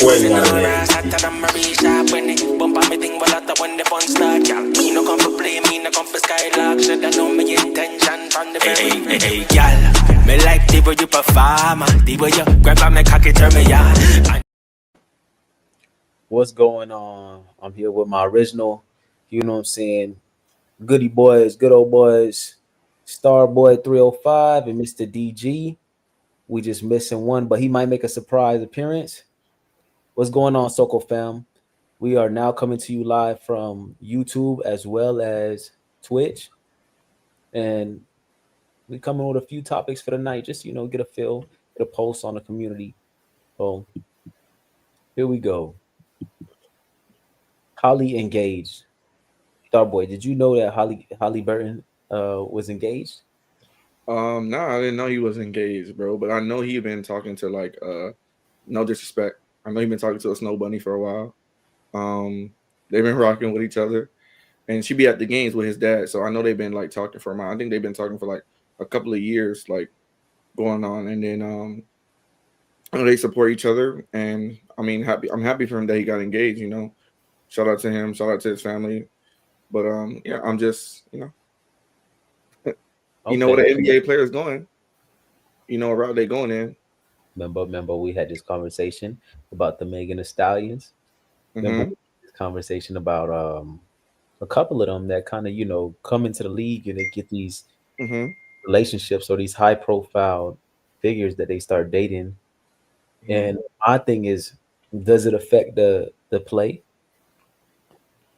running around, hot to them Marie sharp when they bump on me thing, well out when the fun start, y'all. Me no come for play, me no come for skylark. Should I know me intention from the very. Hey, y'all. Me like the way you perform, the way you grab on me cocky, turn me on. What's going on? I'm here with my original, you know what I'm saying, goody boys, good old boys, Starboy 305 and Mr. DG. We just missing one, but he might make a surprise appearance. What's going on, Soko fam? We are now coming to you live from YouTube as well as Twitch. And we coming with a few topics for the night, just get a feel, get a pulse on the community. So here we go. Holly engaged. Starboy, did you know that Holly Burton was engaged? No, I didn't know he was engaged, bro. But I know he been talking to no disrespect. I know he been talking to a Snow Bunny for a while. They've been rocking with each other, and she be at the games with his dad. So I know they've been like talking for a while. I think they've been talking for like a couple of years, like going on. And then I know they support each other, and I mean, I'm happy for him that he got engaged. You know, shout out to him, shout out to his family. But yeah, I'm just you know where the NBA players going. You know what route they going in. Remember, we had this conversation about the Megan Thee Stallions. Remember this conversation about a couple of them that kind of come into the league and they get these relationships or these high profile figures that they start dating. And my thing is, does it affect the play,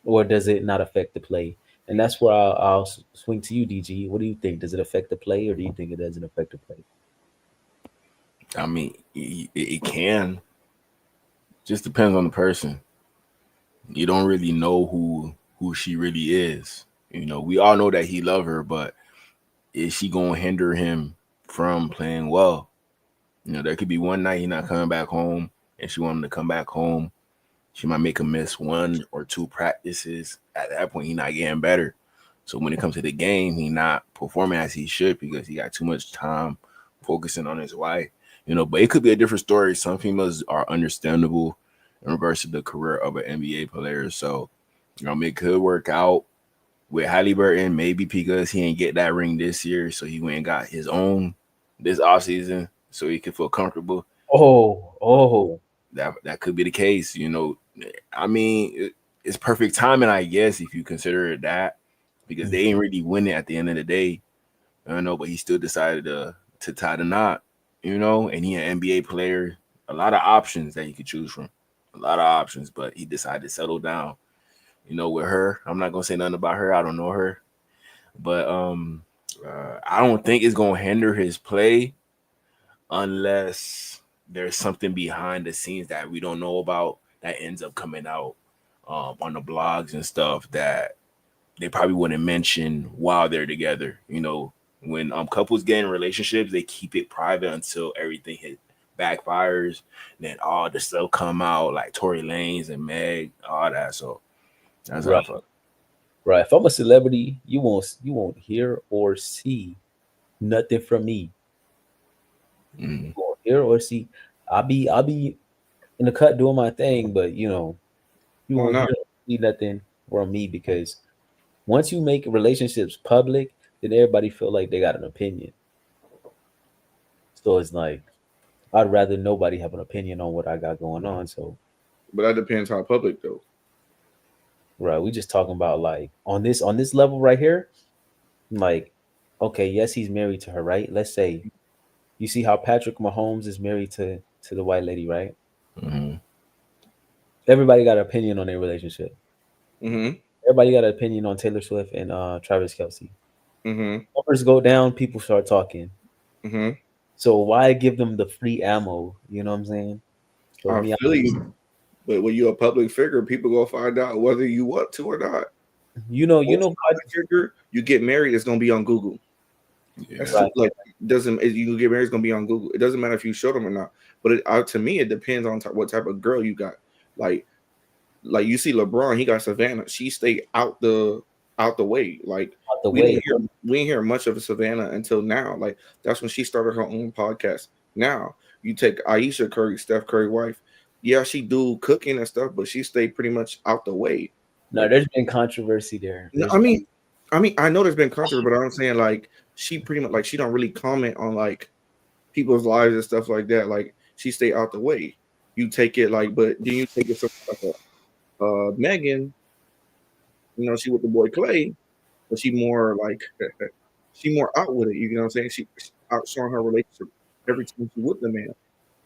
or does it not affect the play? And that's where I'll swing to you, DG. What do you think? Does it affect the play, or do you think it doesn't affect the play? I mean, it can. Just depends on the person. You don't really know who she really is. You know, we all know that he love her, but is she gonna hinder him from playing well? You know, there could be one night he's not coming back home, and she want him to come back home. She might make him miss one or two practices. At that point, he's not getting better. So when it comes to the game, he's not performing as he should because he got too much time focusing on his wife. You know, but it could be a different story. Some females are understandable in regards to the career of an NBA player. So, it could work out with Halliburton, maybe because he ain't get that ring this year. So he went and got his own this offseason so he could feel comfortable. Oh. That could be the case. I mean, it's perfect timing, I guess, if you consider it that, because they ain't really winning at the end of the day. I don't know, but he still decided to tie the knot, and he an NBA player. A lot of options that you could choose from. A lot of options, but he decided to settle down, with her. I'm not going to say nothing about her. I don't know her. But I don't think it's going to hinder his play unless there's something behind the scenes that we don't know about that ends up coming out on the blogs and stuff that they probably wouldn't mention while they're together. When couples get in relationships, they keep it private until everything backfires. Then all the stuff come out like Tory Lanez and Meg, all that. So that's right. How I feel. Right. If I'm a celebrity, you won't hear or see nothing from me. You won't hear or see. I'll be in the cut doing my thing, but you won't hear or see nothing from me because once you make relationships public, then everybody feel like they got an opinion. So it's like I'd rather nobody have an opinion on what I got going on. So, but that depends how public though. Right, we just talking about like on this level right here. Like, okay, yes, he's married to her, right? Let's say you see how Patrick Mahomes is married to the white lady, right? Everybody got an opinion on their relationship. Everybody got an opinion on Taylor Swift and Travis Kelce. Numbers go down, people start talking. So why give them the free ammo? You know what I'm saying? So I feel you, but when you're a public figure, people gonna find out whether you want to or not. Figure, you get married, it's gonna be on Google. Yeah. Right. Like doesn't you get married, it's gonna be on Google. It doesn't matter if you show them or not. But to me, it depends on what type of girl you got. Like you see LeBron, he got Savannah. She stayed out the way. Like we didn't hear much of Savannah until now. Like that's when she started her own podcast. Now you take Aisha Curry, Steph Curry wife. yeah, she do cooking and stuff, but she stay pretty much out the way. No, Like, there's been controversy there. no, I know there's been controversy, but I'm saying like she pretty much like she don't really comment on like people's lives and stuff like that. Like she stay out the way. You take it like, but then you take it something like Megan. You know, she with the boy Clay, but she more like she more out with it. You know what I'm saying? She out showing her relationship every time she with the man.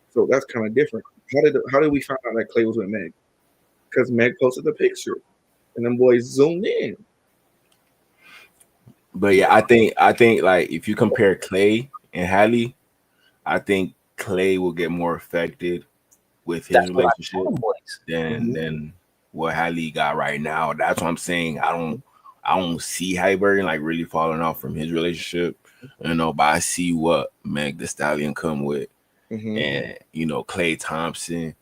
So that's kind of different. How did we find out that Clay was with Meg? Because Meg posted the picture, and them boys zoomed in. But yeah, I think like if you compare Clay and Halle, I think Clay will get more affected with his That's what I relationship told them boys. than what Halle got right now. That's what I'm saying. I don't see Halliburton like really falling off from his relationship, but I see what Meg the Stallion come with, Mm-hmm. and Clay Thompson.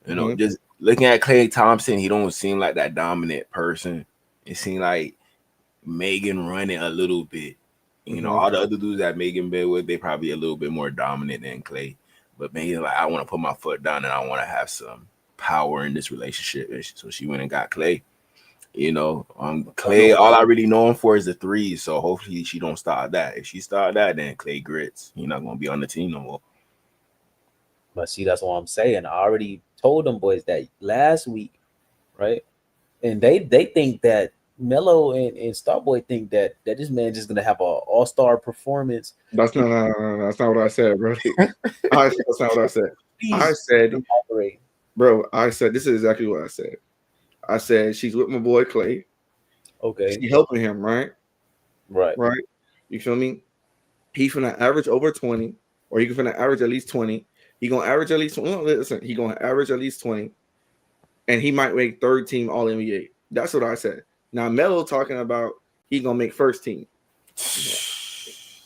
Mm-hmm. Just looking at Clay Thompson, he don't seem like that dominant person. It seemed like Megan running a little bit. Mm-hmm. All the other dudes that Megan been with, they probably a little bit more dominant than Clay. But Megan, like, I want to put my foot down and I want to have some power in this relationship. And so she went and got Clay. Clay, all I really know him for is the threes. So hopefully she don't start that. If she start that, then Clay grits. He's not gonna be on the team no more. But see, that's what I'm saying. I already told them boys that last week, right? And they think that Melo and Starboy think that this man just gonna have an all-star performance. That's no. That's not what I said, bro. That's not what I said. I said, bro. I said this is exactly what I said. I said she's with my boy Clay. Okay. She helping him, right? Right. Right. You feel me? He's gonna average over 20, or he gonna average at least 20. He gonna average at least 20. No, listen, he gonna average at least 20, and he might make third team All NBA. That's what I said. Now Melo talking about he gonna make first team.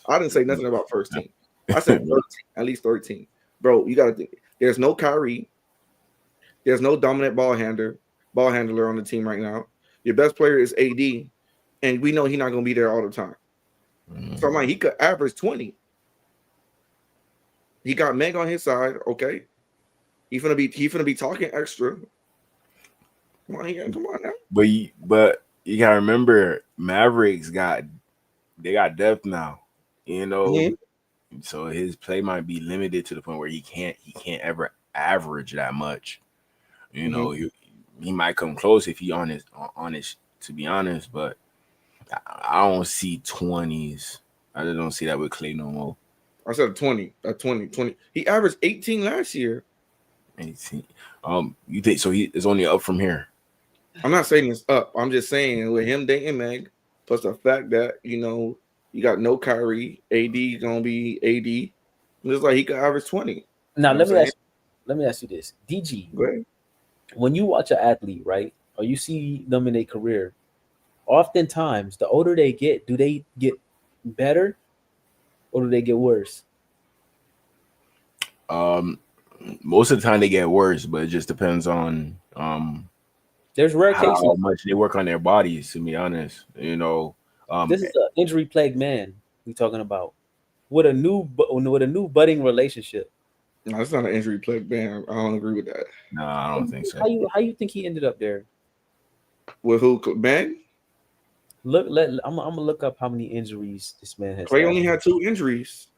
I didn't say nothing about first team. I said 13, at least 13. Bro, you gotta think. There's no Kyrie. There's no dominant ball handler on the team right now. Your best player is AD, and we know he's not gonna be there all the time. So I'm like, he could average 20. He got Meg on his side, okay. He's gonna be talking extra. Come on now. But you gotta remember, Mavericks got depth now. So his play might be limited to the point where he can't ever average that much. He might come close if he honest to be honest, but I don't see 20s. I just don't see that with Clay no more. I said 20. 20. He averaged 18 last year. 18. You think so? He is only up from here. I'm not saying it's up. I'm just saying with him dating Meg, plus the fact that you got no Kyrie, AD gonna be AD. It's like he could average 20. Now let me ask you this, DG. Go ahead. When you watch an athlete, right, or you see them in their career, oftentimes the older they get, do they get better or do they get worse? Most of the time they get worse, but it just depends on there's rare cases how much they work on their bodies. To be honest, this is an injury plagued man we talking about with a new budding relationship. No, that's not an injury plague ban. I don't agree with that. No, I don't think so. How you think he ended up there? With who? Meg? I'm gonna look up how many injuries this man has. Clay only had 2 injuries.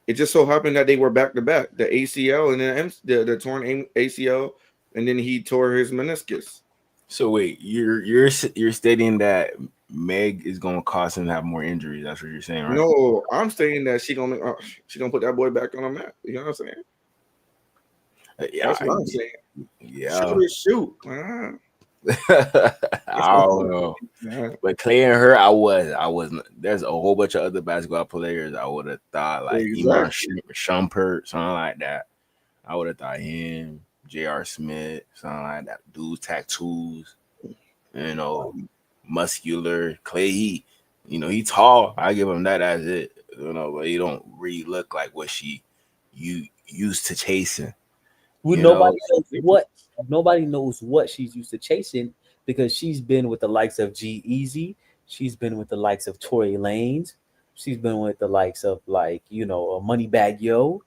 It just so happened that they were back to back, the ACL and then the torn ACL, and then he tore his meniscus. So wait, you're stating that Meg is gonna cause him to have more injuries. That's what you're saying, right? No, I'm saying that she gonna put that boy back on the map. You know what I'm saying? Yeah, that's what I'm saying. Yeah, shoot. I don't know, but Clay and her, I wasn't. There's a whole bunch of other basketball players I would have thought like Iman Shumpert, something like that. I would have thought him, J.R. Smith, something like that. Dudes, tattoos, muscular. Clay, he tall. I give him that. That's it. But he don't really look like what you used to chasing. Nobody knows what she's used to chasing because she's been with the likes of G-Eazy. She's been with the likes of Tory Lanez. She's been with the likes of Moneybag Yo.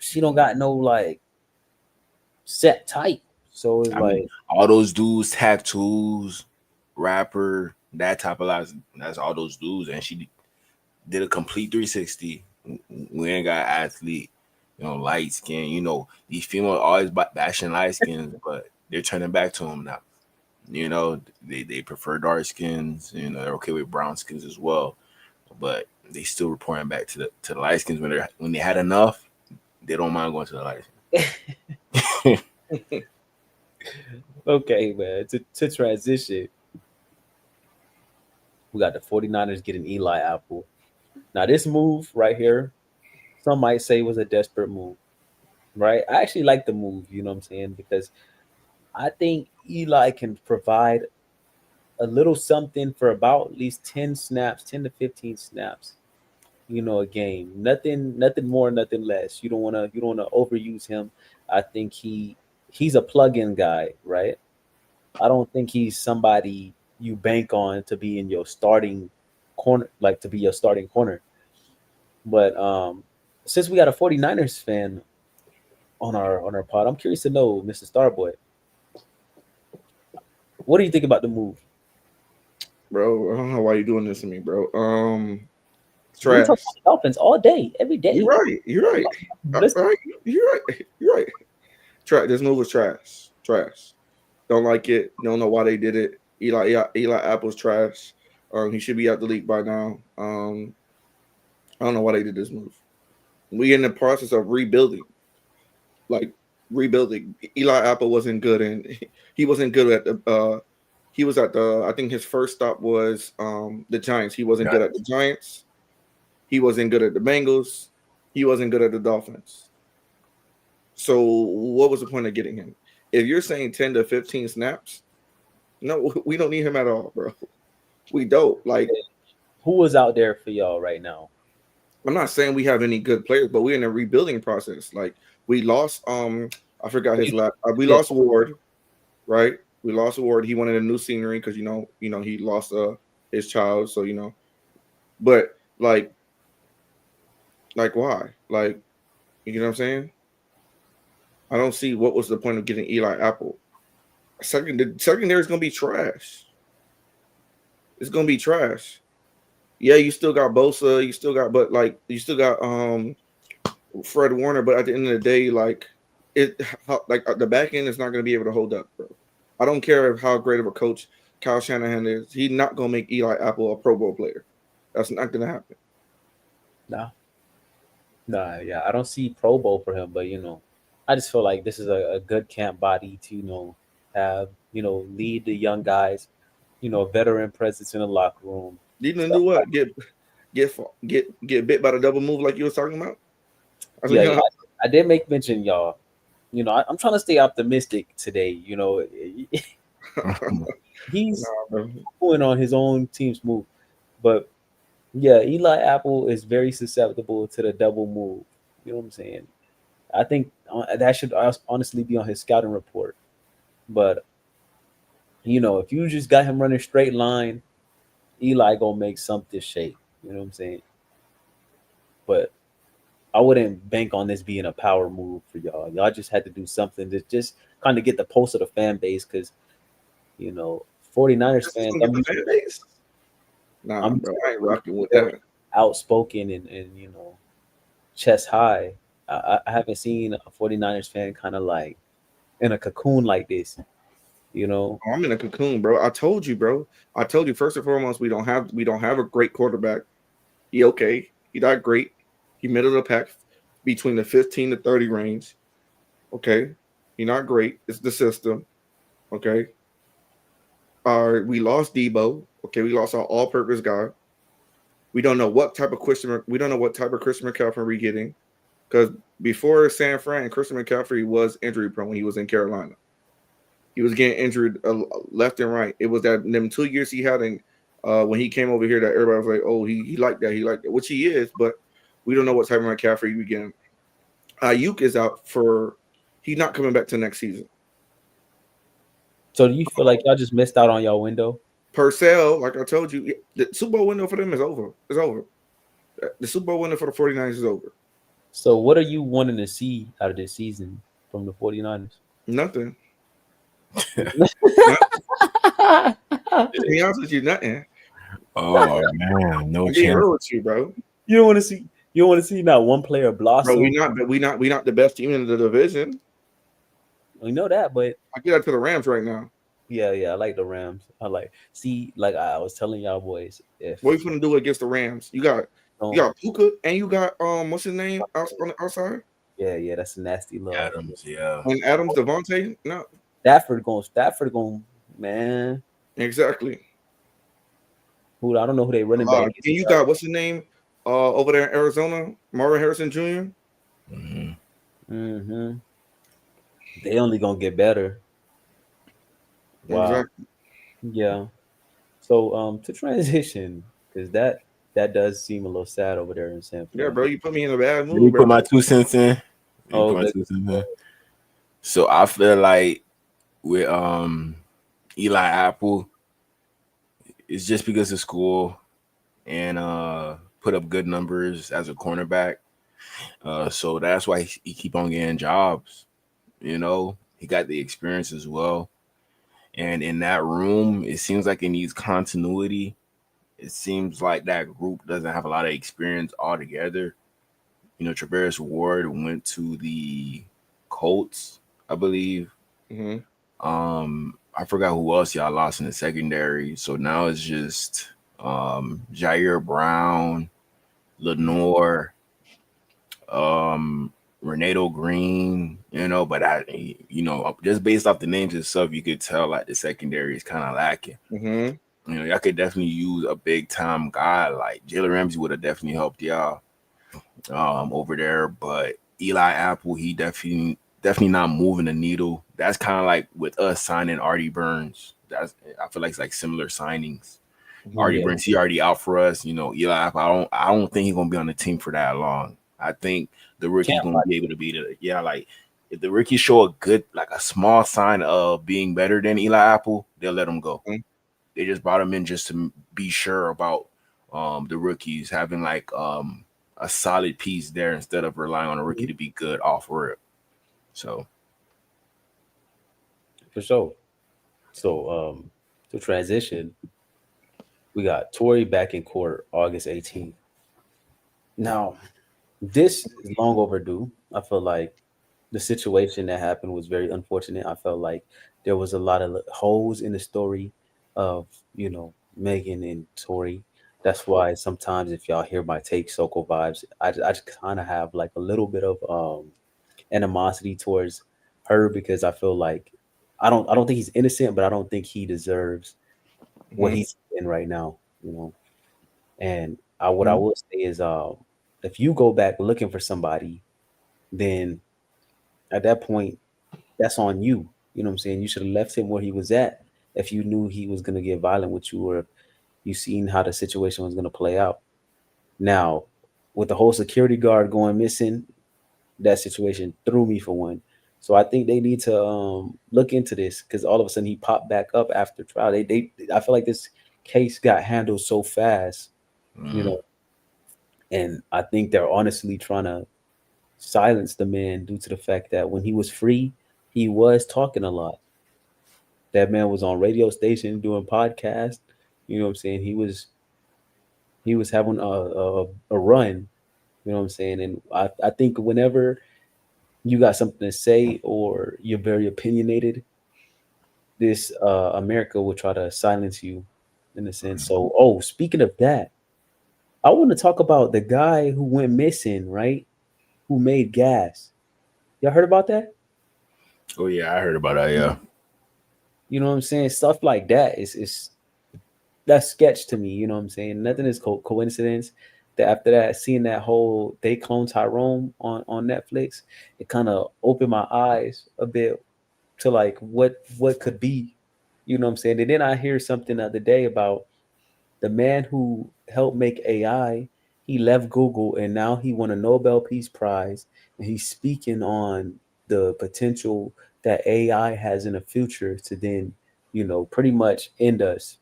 She don't got no set tight. So it's I mean, like, all those dudes, tattoos, rapper, that type of lives. That's all those dudes, and she did a complete 360. We ain't got athlete, light skin. These females always bashing light skins, but they're turning back to them now. They prefer dark skins. They're okay with brown skins as well, but they still reporting back to the light skins when they had enough. They don't mind going to the light skins. okay, man, to transition, we got the 49ers getting Eli Apple. Now, this move right here, some might say was a desperate move, right? I actually like the move, you know what I'm saying? Because I think Eli can provide a little something for about at least 10 snaps, 10 to 15 snaps, a game. Nothing more, nothing less. You don't wanna overuse him. I think he's a plug-in guy, right? I don't think he's somebody you bank on to be in your starting corner, like to be your starting corner. But since we got a 49ers fan on our pod, I'm curious to know, Mr. Starboy, what do you think about the move? bro. I don't know why you doing this to me, bro. We talk Trash. about the Dolphins all day, every You're day. right. You're right. Listen, All right. You're right. You're right. Trash. This move was trash. Trash. Don't like it. Don't know why they did it. Eli Apple's trash. He should be out the league by now. I don't know why they did this move. We in the process of rebuilding, like rebuilding. Eli Apple wasn't good, and he wasn't good at the. He was at the. I think his first stop was the Giants. He wasn't good at the Giants. He wasn't good at the Bengals. He wasn't good at the Dolphins. So what was the point of getting him? If you're saying 10 to 15 snaps, no, we don't need him at all, bro. We don't. Like, who was out there for y'all right now? I'm not saying we have any good players, but we're in a rebuilding process. Like, we lost I forgot his last we Yeah. lost Ward, right? We lost Ward. He wanted a new scenery because he lost his child. So but like why? Like, you know what I'm saying? I don't see what was the point of getting Eli Apple. The secondary is gonna be trash. It's gonna be trash. Yeah, you still got Bosa, you still got Fred Warner, but at the end of the day, the back end is not gonna be able to hold up, bro. I don't care how great of a coach Kyle Shanahan is. He's not gonna make Eli Apple a Pro Bowl player. That's not gonna happen. Nah, yeah, I don't see Pro Bowl for him, but I just feel like this is a good camp body to have lead the young guys, veteran presence in the locker room. You gonna do what? Get bit by the double move like you was talking about? I Yeah, mean, I did make mention, y'all. I'm trying to stay optimistic today. He's bro. going on his own team's move, but yeah, Eli Apple is very susceptible to the double move. You know what I'm saying? I think that should honestly be on his scouting report. But if you just got him running straight line, Eli gonna make something shake. You know what I'm saying? But I wouldn't bank on this being a power move for y'all. Y'all just had to do something to just kind of get the pulse of the fan base because 49ers This is fans. gonna get the fan base? Nah, bro, I ain't rocking with that. Outspoken and chest high. I haven't seen a 49ers fan kind of like in a cocoon like this. I'm in a cocoon, bro. I told you, bro. I told you first and foremost, we don't have a great quarterback. He okay. He not great. He middle of the pack between the 15 to 30 range. Okay. He not great. It's the system. Okay. We lost Debo. Okay, we lost our all-purpose guy. We don't know what type of Christian McCaffrey we're getting. Because before San Fran, Christian McCaffrey was injury prone when he was in Carolina. He was getting injured left and right. It was them 2 years he had when he came over here that everybody was like, oh, he liked that, which he is, but we don't know what type of McCaffrey we get. Ayuk is out he's not coming back to next season. So do you feel like y'all just missed out on y'all window? Purcell, like I told you, the Super Bowl window for them is over. It's over. The Super Bowl window for the 49ers is over. So what are you wanting to see out of this season from the 49ers? Nothing. To be honest with you, nothing. Oh man, no I'm being chance. real with you, bro. You don't want to see. You don't want to see not one player Bro, blossom. we not the best team in the division. We know that, but I get that to the Rams right now. yeah, I like the Rams. I like see, like I was telling y'all boys, if What are you gonna do against the Rams? You don't, got Puka and you got what's his name on the outside? yeah, that's a nasty love. Adams, yeah. And Adams Devontae? No, Stafford going, man. exactly. Who I don't know who they running back And is. you got what's his name over there in Arizona? Marvin Harrison Jr. Mm-hmm. Mm-hmm. They only gonna get better. Wow. Exactly. Yeah. So to transition, because that does seem a little sad over there in San Yeah, Fran. bro, you put me in a bad Let me mood, bro. put my 2 cents in. Let me Oh, put my good. 2 cents in. So I feel like with Eli Apple, it's just because of school and put up good numbers as a cornerback. So that's why he keep on getting jobs. You know, he got the experience as well. And in that room, it seems like it needs continuity. It seems like that group doesn't have a lot of experience altogether. You know, Traveris Ward went to the Colts, I believe. Mm-hmm. I forgot who else y'all lost in the secondary. So now it's just Jair Brown, Lenore, Renato Green, you know, but just based off the names and stuff, you could tell like the secondary is kind of lacking. Mm-hmm. You know, y'all could definitely use a big time guy like Jalen Ramsey would have definitely helped y'all over there, but Eli Apple, he definitely not moving the needle. That's kind of like with us signing Artie Burns. I feel like it's like similar signings. Artie Yeah. Burns, he already out for us. You know, Eli Apple, I don't think he's gonna be on the team for that long. I think the rookie's Can't gonna fight. be able to be like if the rookies show a good like a small sign of being better than Eli Apple, they'll let him go. They just brought him in just to be sure about the rookies having like a solid piece there instead of relying on a rookie to be good off rip. So For sure. So to transition, we got Tory back in court August 18th. Now, this is long overdue. I feel like the situation that happened was very unfortunate. I felt like there was a lot of holes in the story of, Megan and Tory. That's why sometimes if y'all hear my take Soko vibes, I just kind of have like a little bit of animosity towards her because I feel like I don't think he's innocent, but I don't think he deserves what Mm-hmm. he's in right now, And what I Mm-hmm. will say is if you go back looking for somebody, then at that point, that's on you. You know what I'm saying? You should have left him where he was at if you knew he was gonna get violent with you or if you seen how the situation was gonna play out. Now, with the whole security guard going missing, that situation threw me for one. So I think they need to look into this because all of a sudden he popped back up after trial. I feel like this case got handled so fast, you mm, know, and I think they're honestly trying to silence the man due to the fact that when he was free, he was talking a lot. That man was on radio station doing podcasts. You know what I'm saying? He was having a run. You know what I'm saying? And I think whenever you got something to say or you're very opinionated, this America will try to silence you in a sense. So, speaking of that, I want to talk about the guy who went missing, right? Who made gas. Y'all heard about that? oh yeah, I heard about that. Yeah, You know what I'm saying? Stuff like that is that's sketch to me. You know what I'm saying? Nothing is coincidence. That after that, seeing that whole They Clone Tyrone on Netflix, it kind of opened my eyes a bit to like what could be. You know what I'm saying? And then I hear something the other day about the man who helped make AI. He left Google and now he won a Nobel Peace Prize, and he's speaking on the potential that AI has in the future to then, pretty much end us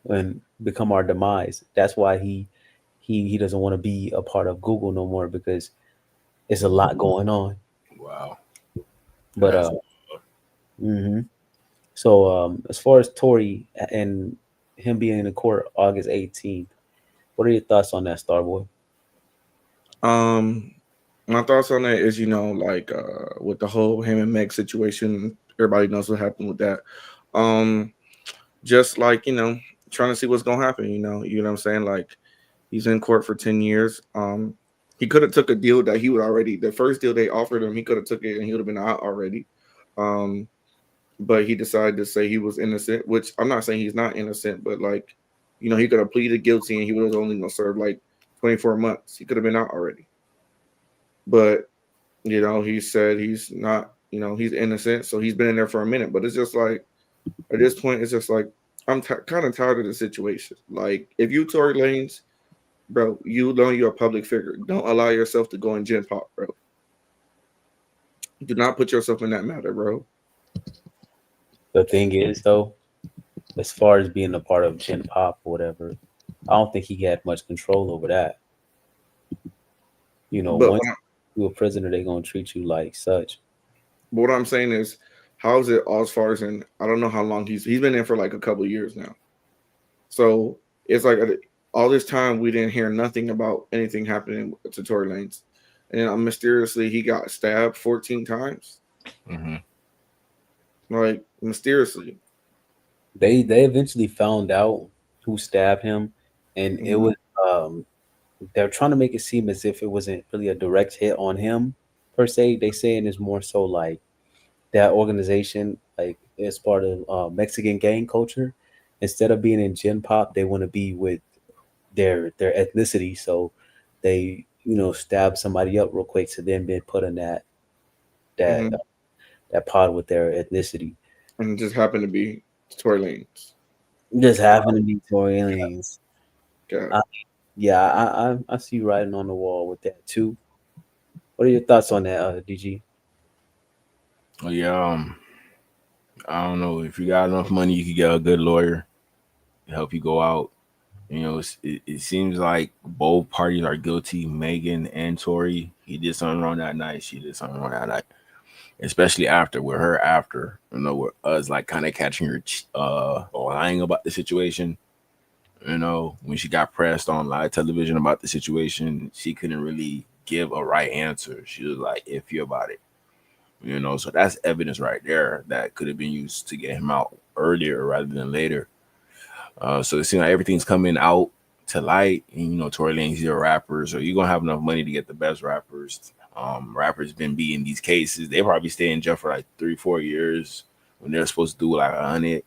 and become our demise. That's why he doesn't want to be a part of Google no more because it's a lot going on. wow. But That's mhm. So as far as Tory and him being in the court August 18th, what are your thoughts on that, Starboy? Um, my thoughts on that is, like with the whole him and Meg situation, everybody knows what happened with that. Um, just like trying to see what's gonna happen. You know what I'm saying? Like he's in court for 10 years. He could have took a deal that he would already the first deal they offered him. He could have took it and he would have been out already. Um, but he decided to say he was innocent, which I'm not saying he's not innocent, but like, he could have pleaded guilty and he was only gonna serve like 24 months. He could have been out already. But he said he's not, he's innocent, so he's been in there for a minute. But it's just like at this point, it's just like I'm kind of tired of the situation. Like if you Tory Lanez, bro, you know you're a public figure. Don't allow yourself to go in gen pop, bro. Do not put yourself in that matter, bro. The thing is, though, as far as being a part of Gen Pop or whatever, I don't think he had much control over that. But Once you're a prisoner, they're gonna treat you like such. what I'm saying is, how is it as far as in? I don't know how long he's been in for like a couple of years now. So it's like all this time we didn't hear nothing about anything happening to Tory Lanez, and then mysteriously he got stabbed 14 times. mm-hmm. Like mysteriously. They eventually found out who stabbed him, and it Mhm. was they're trying to make it seem as if it wasn't really a direct hit on him per se. They saying it's more so like that organization, like is part of Mexican gang culture. Instead of being in Gen Pop, they want to be with their ethnicity. So they stab somebody up real quick to then be put in that Mhm. that pod with their ethnicity. And it just happened to be Tory Lanez. Just happened to be Tory aliens. God. I, yeah, I see you writing on the wall with that too. What are your thoughts on that, DG? Well, yeah. I don't know if you got enough money, you could get a good lawyer to help you go out. It seems like both parties are guilty. Megan and Tori. He did something wrong that night. She did something wrong that night. Especially after with her after with us like kind of catching her lying about the situation. When she got pressed on live television about the situation, she couldn't really give a right answer. She was like iffy about it. So that's evidence right there that could have been used to get him out earlier rather than later. So it seems like everything's coming out to light, and Tory Lanez, you're rappers, so you're gonna have enough money to get the best rappers. Rappers been beating these cases. They probably stay in jail for like 3-4 years when they're supposed to do like 100,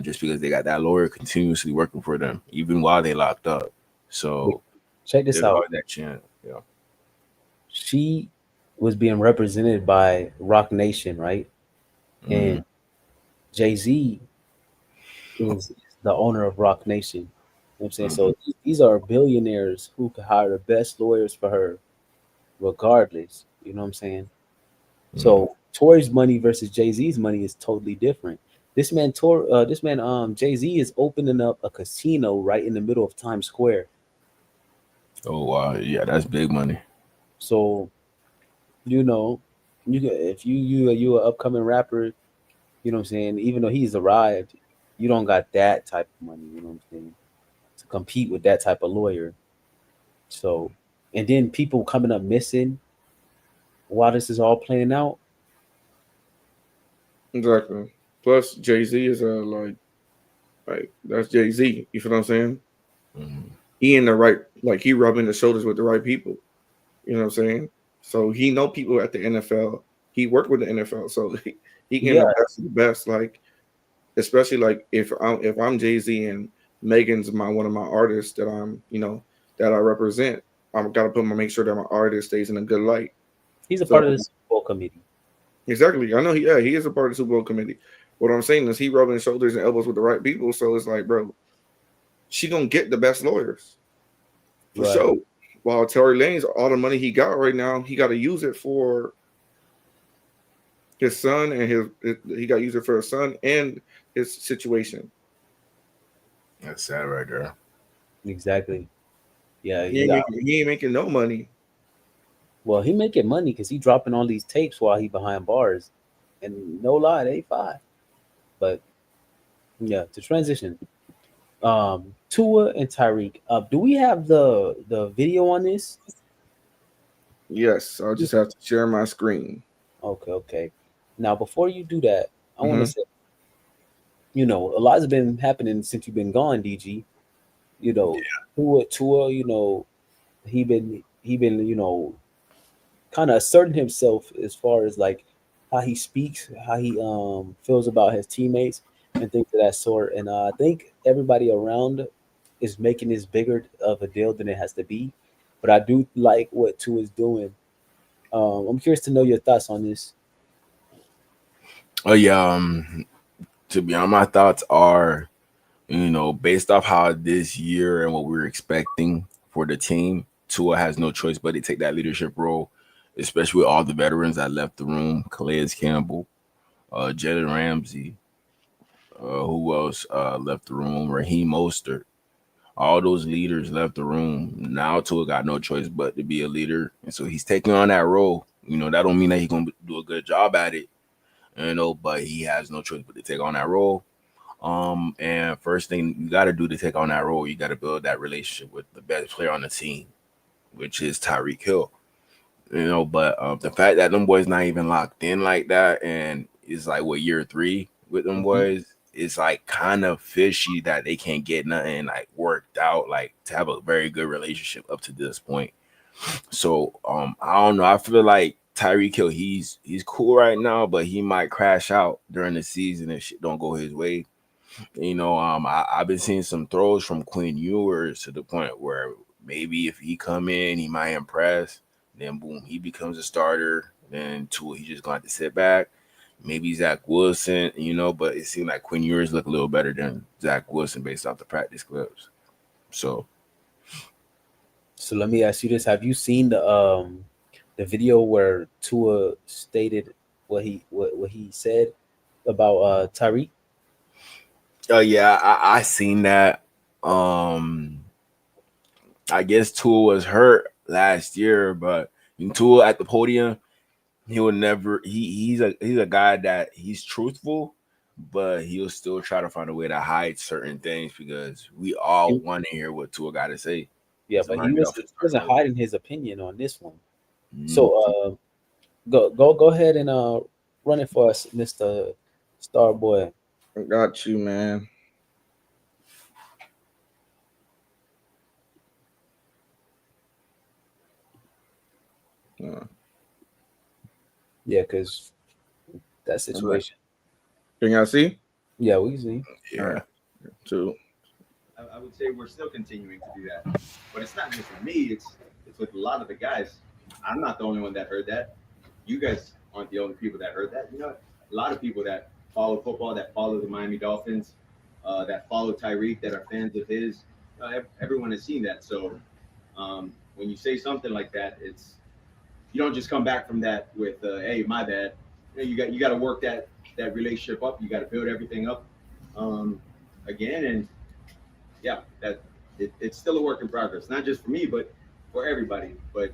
just because they got that lawyer continuously working for them, even while they locked up. Wait, So check this there's out. always that chance. Yeah. She was being represented by Rock Nation, right? Mm, And Jay-Z is the owner of Rock Nation. You know what I'm saying? mm, So these are billionaires who could hire the best lawyers for her regardless. You know what I'm saying? mm. So Tory's money versus Jay-Z's money is totally different. Jay-Z is opening up a casino right in the middle of Times Square. Oh wow, yeah, that's big money. So, you know, if you an upcoming rapper, you know what I'm saying, even though he's arrived, you don't got that type of money, you know what I'm saying, to compete with that type of lawyer. So, and then people coming up missing while this is all playing out. Exactly. Plus Jay Z is like that's Jay Z. You feel what I'm saying? Mm, He in the right, like he rubbing the shoulders with the right people. You know what I'm saying? So he know people at the NFL. He worked with the NFL, so he getting Yeah, the best of the best. Like especially like if I'm Jay Z and Megan's my one of my artists that I'm that I represent, I'm gotta make sure that my artist stays in a good light. he's a So part of the Super Bowl committee. exactly, I know he is a part of the Super Bowl committee. What I'm saying is he rubbing shoulders and elbows with the right people. So it's like, bro, she gonna get the best lawyers for Right. sure. While Tory Lanez, all the money he got right now, he got to use it for his son and he got to use it for his son and his situation. that's sad right there. Exactly. Yeah, He he ain't got. making no money. Well, he making money because he dropping all these tapes while he behind bars. and no lie, they 5. But yeah, to transition, Tua and Tyreek. Do we have the video on this? Yes, I'll just have to share my screen. Okay, okay. Now before you do that, I want to Mhm. say, a lot's been happening since you've been gone, DG. Tua, he been, kind of asserting himself as far as like how he speaks, how he feels about his teammates and things of that sort. And I think everybody around is making this bigger of a deal than it has to be. But I do like what Tua is doing. I'm curious to know your thoughts on this. Oh yeah. To be honest, my thoughts are, based off how this year and what we're expecting for the team, Tua has no choice but to take that leadership role, especially with all the veterans that left the room. Calais Campbell, Jalen Ramsey, who else left the room? Raheem Mostert. All those leaders left the room. Now Tua got no choice but to be a leader, and so he's taking on that role. That don't mean that he's gonna do a good job at it. But he has no choice but to take on that role. And first thing you got to do to take on that role, you got to build that relationship with the best player on the team, which is Tyreek Hill. But the fact that them boys not even locked in like that, and it's like what year 3 with them Mhm. boys, it's like kind of fishy that they can't get nothing like worked out, like to have a very good relationship up to this point. So I don't know. I feel like Tyreek Hill, he's cool right now, but he might crash out during the season if shit don't go his way. I've been seeing some throws from Quinn Ewers to the point where maybe if he come in, he might impress. Then boom, he becomes a starter. Then two, he just going to sit back. Maybe Zach Wilson, but it seemed like Quinn Ewers look a little better than Zach Wilson based off the practice clips. So So let me ask you this: have you seen the video where Tua stated what he said about Tyreek? yeah, I seen that. Um I guess Tua was hurt last year, but Tua at the podium, he will never. He's a guy that he's truthful, but he'll still try to find a way to hide certain things because we all want to hear what Tua got to say. Yeah, So but might be off he his starting wasn't role. hiding his opinion on this one. Mm. So go ahead and run it for us, Mister Starboy. I got you, man. Uh, Yeah, because that I'm like, situation. can y'all see? Yeah, we see. All Yeah. right. Two. I would say we're still continuing to do that, but it's not just with me. It's with a lot of the guys. I'm not the only one that heard that. You guys aren't the only people that heard that. A lot of people that follow football, that follow the Miami Dolphins, that follow Tyreek, that are fans of his. Everyone has seen that. So when you say something like that, you don't just come back from that with, "Hey, my bad." You got to work that relationship up. You got to build everything up again, and yeah, it's still a work in progress. Not just for me, but for everybody. But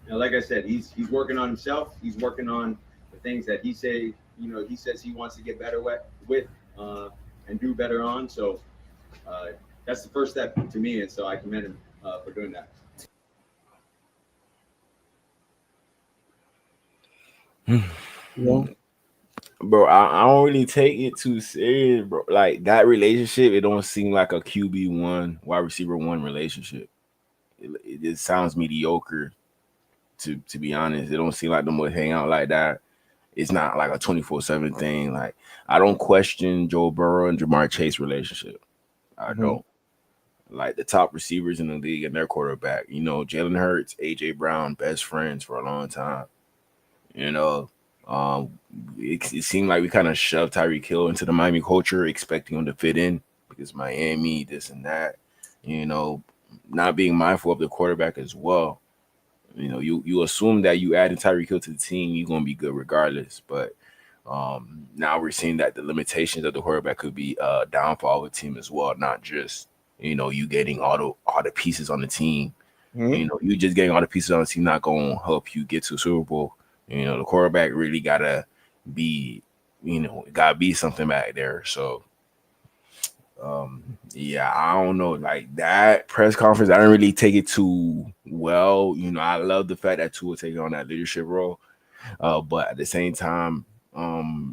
like I said, he's working on himself. He's working on the things that he says he wants to get better with and do better on. So that's the first step to me, and so I commend him for doing that. Yeah. Bro, I don't really take it too serious, bro. Like that relationship, it don't seem like a QB1 wide receiver one relationship. It just sounds mediocre. To be honest, it don't seem like them would hang out like that. It's not like a 24/7 thing. Like I don't question Joe Burrow and Jamar Chase relationship. I Mhm. don't. Like the top receivers in the league and their quarterback. Jalen Hurts, AJ Brown, best friends for a long time. You know, um, it seemed like we kind of shoved Tyreek Hill into the Miami culture, expecting him to fit in because Miami, this and that. You know, not being mindful of the quarterback as well. You assume that you adding Tyreek Hill to the team, you're gonna be good regardless. But now we're seeing that the limitations of the quarterback could be downfall of the team as well, not just you getting all the pieces on the team. Mm-hmm. You just getting all the pieces on the team not gonna help you get to the Super Bowl. The quarterback really gotta be, gotta be something back there. So yeah, I don't know. Like that press conference, I didn't really take it too well. I love the fact that Tua taking on that leadership role. But at the same time,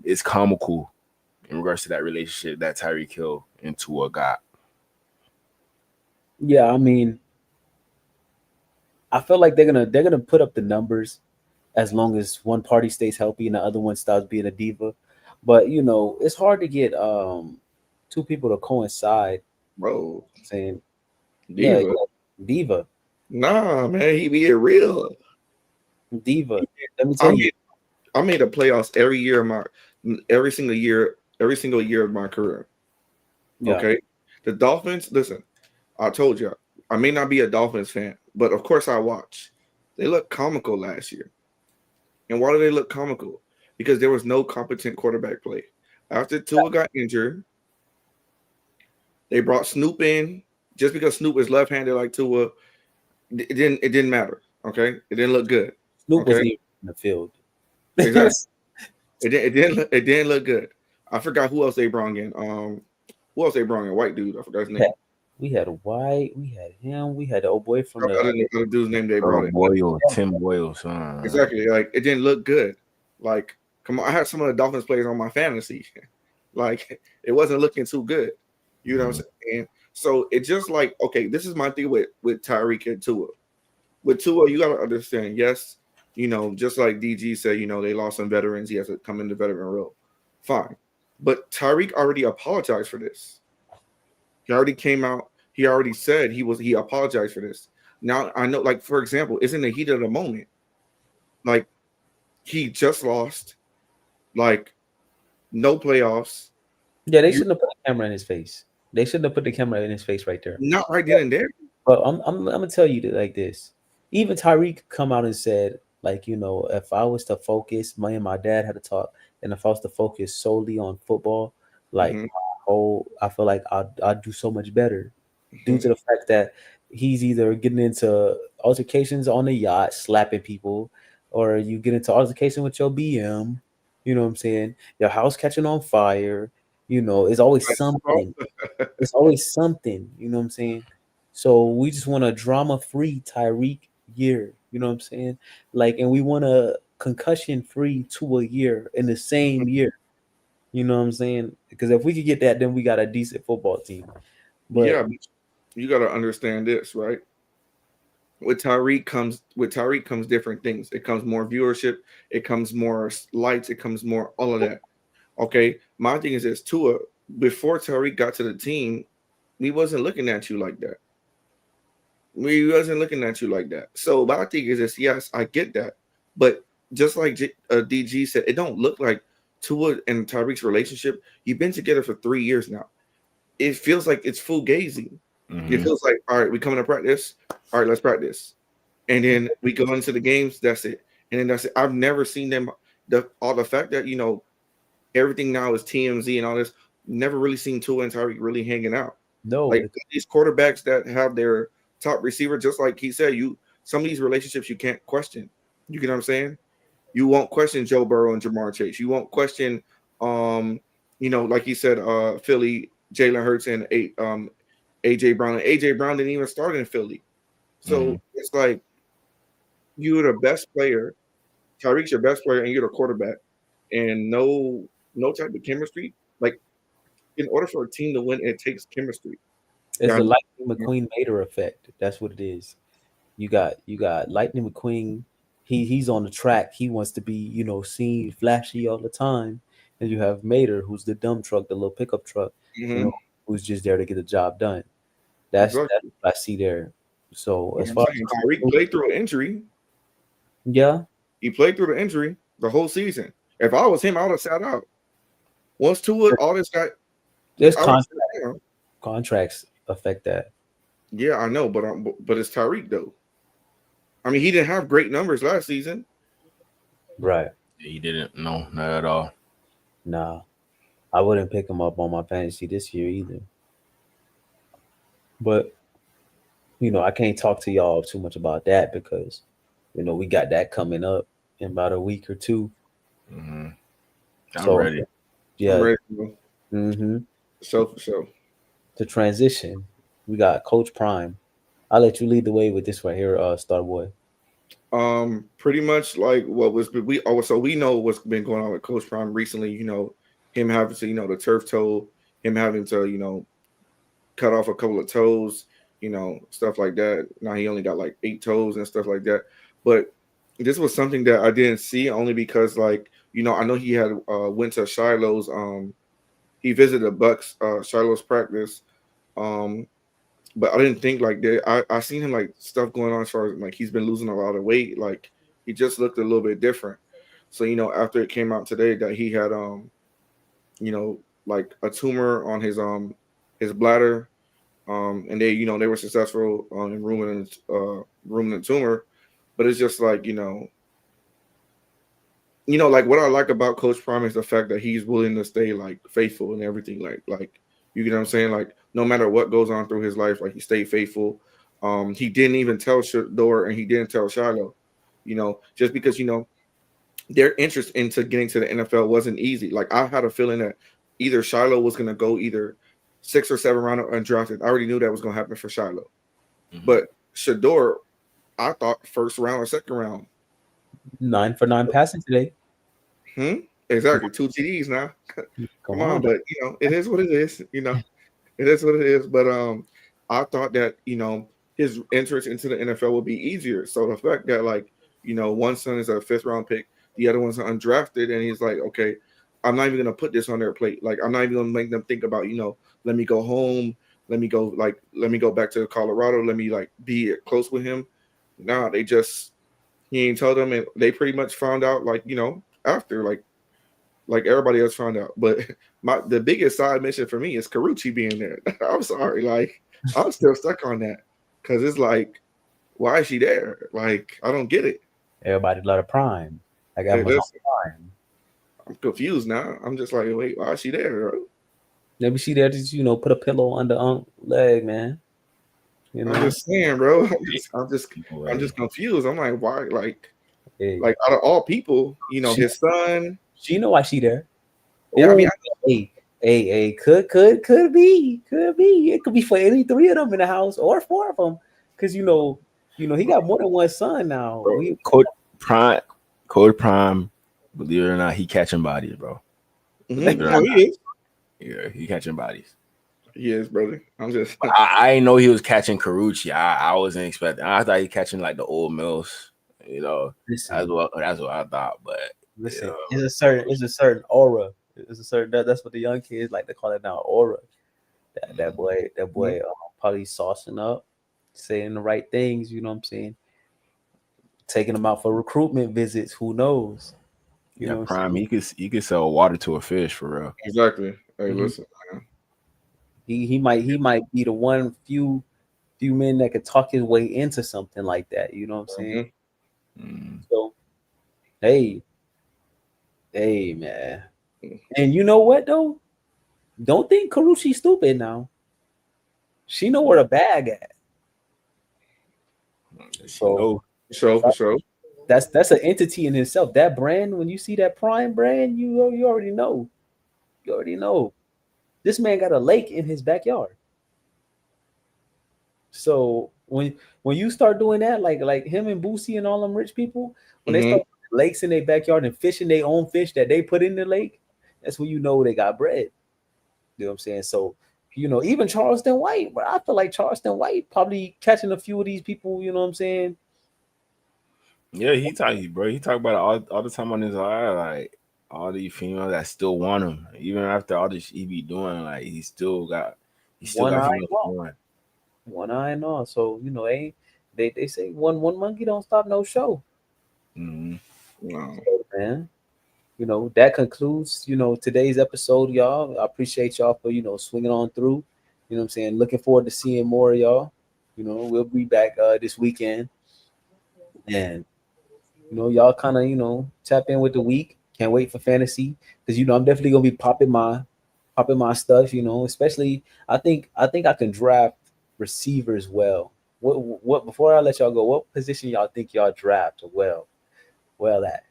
it's comical in regards to that relationship that Tyreek Hill and Tua got. Yeah, I mean, I feel like they're gonna put up the numbers as long as one party stays healthy and the other one stops being a diva. But it's hard to get two people to coincide. Bro, Saying, yeah, diva. diva, Nah, man, he be real. diva. Let me I tell you, made I made the playoffs every single year of my career. yeah, Okay. The Dolphins, listen, I told you, I may not be a Dolphins fan, but of course I watch. They look comical last year. And why do they look comical? Because there was no competent quarterback play. After Tua got injured, they brought Snoop in. Just because Snoop is left-handed like Tua, it didn't matter. Okay. It didn't look good. Snoop Okay. wasn't even in the field. Exactly. It didn't look good. I forgot who else they brought in. Who else they brought in? White dude. I forgot his name. We had White, we had him, we had the old boy from I the. didn't know the dude's name they brought in. Boyle, Tim Boyle, son. Exactly. Like it didn't look good. Like, come on, I had some of the Dolphins players on my fantasy. Like it wasn't looking too good. You know what I'm saying? So it just like, okay, this is my thing with Tyreek and Tua. With Tua, you gotta understand, yes, just like DG said, they lost some veterans, he has to come into veteran role. Fine. But Tyreek already apologized for this. He already came out, he already said he apologized for this. Now I know, like, for example, it's in the heat of the moment. Like he just lost, like no playoffs. Yeah, they You shouldn't have put the camera in his face. They shouldn't have put the camera in his face right there. not right then and there. But I'm gonna tell you that like this. Even Tyreek come out and said, like, if I was to focus, me and my dad had to talk, and if I was to focus solely on football, like Mhm. I feel like I'd do so much better due Mhm. to the fact that he's either getting into altercations on the yacht, slapping people, or you get into altercation with your BM. You know what I'm saying? Your house catching on fire. It's always something. It's always something. You know what I'm saying? So we just want a drama-free Tyreek year. You know what I'm saying? Like, and we want a concussion-free Tua year in the same year. You know what I'm saying? Because if we could get that, then we got a decent football team. But Yeah, but you got to understand this, right? With Tyreek comes different things. It comes more viewership, it comes more lights, it comes more all of that. Okay, my thing is this: Tua, before Tyreek got to the team, we wasn't looking at you like that. We wasn't looking at you like that. So my thing is this: yes, I get that, but just like DG said, it don't look like Tua and Tyreek's relationship. You've been together for 3 years now. It feels like it's fugazi. It Mm-hmm. feels like, all right, we coming to practice. All right, let's practice. And then we go into the games. That's it. And then that's it. I've never seen them. The fact that everything now is TMZ and all this. Never really seen Tua and Tyreek really hanging out. no, Like these quarterbacks that have their top receiver, just like he said, some of these relationships you can't question. You get what I'm saying? You won't question Joe Burrow and Jamar Chase. You won't question, like he said, Philly, Jalen Hurts and AJ Brown. And AJ Brown didn't even start in Philly. Mm-hmm. So it's like you're the best player. Tyreek's your best player, and you're the quarterback, and no type of chemistry. Like in order for a team to win, it takes chemistry. it's Yeah, the Lightning McQueen Mater effect. That's what it is. You got Lightning McQueen. He's on the track. He wants to be, seen flashy all the time. And you have Mater, who's the dumb truck, the little pickup truck, mm-hmm. who's just there to get the job done. That's Exactly. what I see there. So Like as I'm far saying, Tyreek as played through an injury. yeah, He played through the injury the whole season. If I was him, I would have sat out. Once Tua, all this guy, there's I would have sat down. contracts affect that. Yeah, I know, but it's Tyreek though. I mean, he didn't have great numbers last season. Right. He didn't. No, not at all. Nah. I wouldn't pick him up on my fantasy this year either. But I can't talk to y'all too much about that because we got that coming up in about a week or two. Mm-hmm. I'm So ready. I'm yeah, ready to go. For sure. to transition, we got Coach Prime. I'll let you lead the way with this right here, Starboy. Pretty much like what was we so we know what's been going on with Coach Prime recently. You know, him having to the turf toe, him having to cut off a couple of toes, stuff like that. Now he only got like 8 toes and stuff like that. But this was something that I didn't see only because like I know he had went to Shiloh's he visited the Bucks Shiloh's practice. Um, but I didn't think like that. I seen him like stuff going on as far as like he's been losing a lot of weight. Like he just looked a little bit different. So after it came out today that he had like a tumor on his bladder, and they were successful in removing the tumor. But it's just like like what I like about Coach Prime is the fact that he's willing to stay like faithful and everything. Like you get what I'm saying? Like no matter what goes on through his life, like he stayed faithful. He didn't even tell Shador and he didn't tell Shiloh. Just because their interest into getting to the NFL wasn't easy. Like I had a feeling that either Shiloh was gonna go either 6 or 7 round undrafted. I already knew that was gonna happen for Shiloh. But Shador, I thought first round or second round. 9 for 9 passing today. Exactly. 2 TDs now. Come on, on. but it is what it is. It is what it is. But I thought that his entrance into the NFL would be easier. So the fact that like one son is a 5th round pick, the other one's undrafted, and he's like, okay, I'm not even gonna put this on their plate. Like I'm not even gonna make them think about let me go home, let me go back to Colorado, let me like be close with him. Nah, he ain't told them, and they pretty much found out like after like everybody else found out. But the biggest side mission for me is Carucci being there. I'm sorry, like I'm still stuck on that because it's like, why is she there? Like I don't get it. Everybody love a Prime. I got my Prime. I'm confused now. I'm just like, wait, why is she there, bro? Maybe she there to put a pillow under leg, man. I'm just saying, bro. I'm just confused. I'm like, why? Like out of all people, his son. She know why she there. Yeah, I mean, hey, could be. It could be for any 3 of them in the house or 4 of them, because he got more than one son now. Coach Prime, believe it or not, he catching bodies, bro. No, he is. Yeah, he catching bodies. He is, brother. I'm just. I didn't know he was catching Carucci. I wasn't expecting. I thought he catching like the old Mills. That's what I thought. But listen, it's a certain aura. It's a certain that's what the young kids like to call it now, aura. That boy probably saucing up, saying the right things. You know what I'm saying? Taking them out for recruitment visits. Who knows? Prime. He could sell water to a fish for real. Exactly. Hey, listen, man. He might be the one few men that could talk his way into something like that. You know what I'm saying? So, hey, man. And you know what though? Don't think Carucci's stupid now. She know where the bag at. For sure. That's an entity in itself. That brand, when you see that Prime brand, you already know. You already know. This man got a lake in his backyard. So when you start doing that, like him and Boosie and all them rich people, when they start lakes in their backyard and fishing their own fish that they put in the lake, that's when you know they got bread. You know what I'm saying? So, even Charleston White, but I feel like Charleston White probably catching a few of these people, you know what I'm saying? Yeah, he talk about it all the time on his eye, like all these females that still want him, even after all this he be doing, like he still got females. One eye and all. So they say one monkey don't stop no show. Wow. So, man, that concludes today's episode, y'all. I appreciate y'all for swinging on through. You know what I'm saying? Looking forward to seeing more of y'all. We'll be back this weekend, and y'all kind of tap in with the week. Can't wait for fantasy because I'm definitely gonna be popping my stuff. Especially I think I can draft receivers well. What before I let y'all go, what position y'all think y'all draft well at?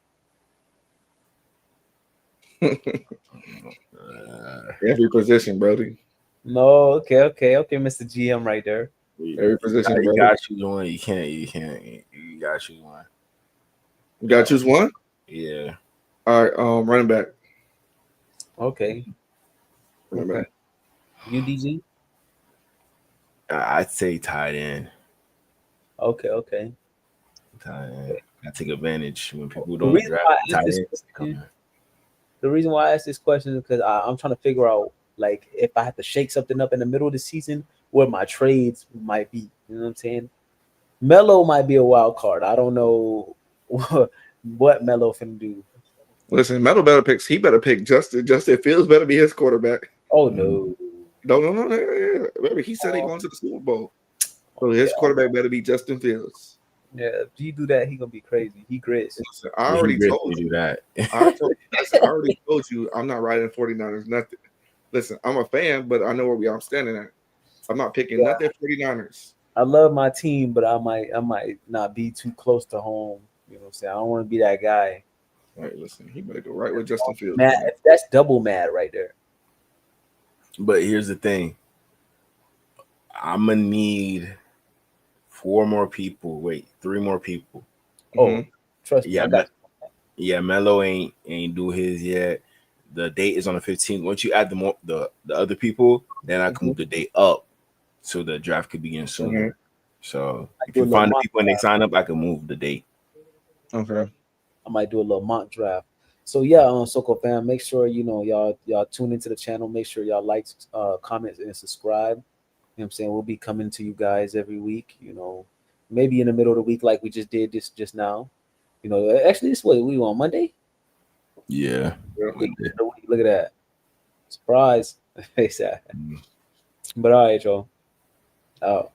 Every position, Brody. No, okay, Mr. GM right there. Every position, You Brody. gotta choose one. You can't. You gotta choose one. You gotta choose one. Yeah. All right, running back. Okay. Running back. UDG. I'd say tight end. Okay. Tight end. I take advantage when people The don't reason draft why I asked tight this ends. Come question, in. the reason why I asked this question is because I'm trying to figure out like if I have to shake something up in the middle of the season, where my trades might be. You know what I'm saying? Melo might be a wild card. I don't know what Melo finna do. Listen, Metal better picks. He better pick Justin. Justin Fields better be his quarterback. Oh no. No. Remember, he said he going to the Super Bowl. So his quarterback better be Justin Fields. Yeah, if he do that, he gonna be crazy. He grits. Listen, I Yeah, he already really told you. do that. I already told you I'm not riding 49ers. Nothing. Listen, I'm a fan, but I know where I'm standing at. I'm not picking nothing 49ers. I love my team, but I might not be too close to home. You know what I'm saying? I don't want to be that guy. All right, listen, he better go right with Justin Fields. Mad, that's double mad right there. But here's the thing. I'm gonna need 4 more people. Wait, 3 more people. Oh, trust me, Yeah, I got yeah. Melo ain't do his yet. The date is on the 15th. Once you add the other people, then I can move the date up so the draft could begin sooner. So if do a you little find the mock people and they draft. sign up, I can move the date. Okay. I might do a little mock draft. So yeah, Soco fam, make sure y'all tune into the channel. Make sure y'all like, comment, and subscribe. You know what I'm saying? We'll be coming to you guys every week. Maybe in the middle of the week, like we just did this just now. Actually, this way we on Monday. Yeah. Look at that surprise. But all right, y'all. Out.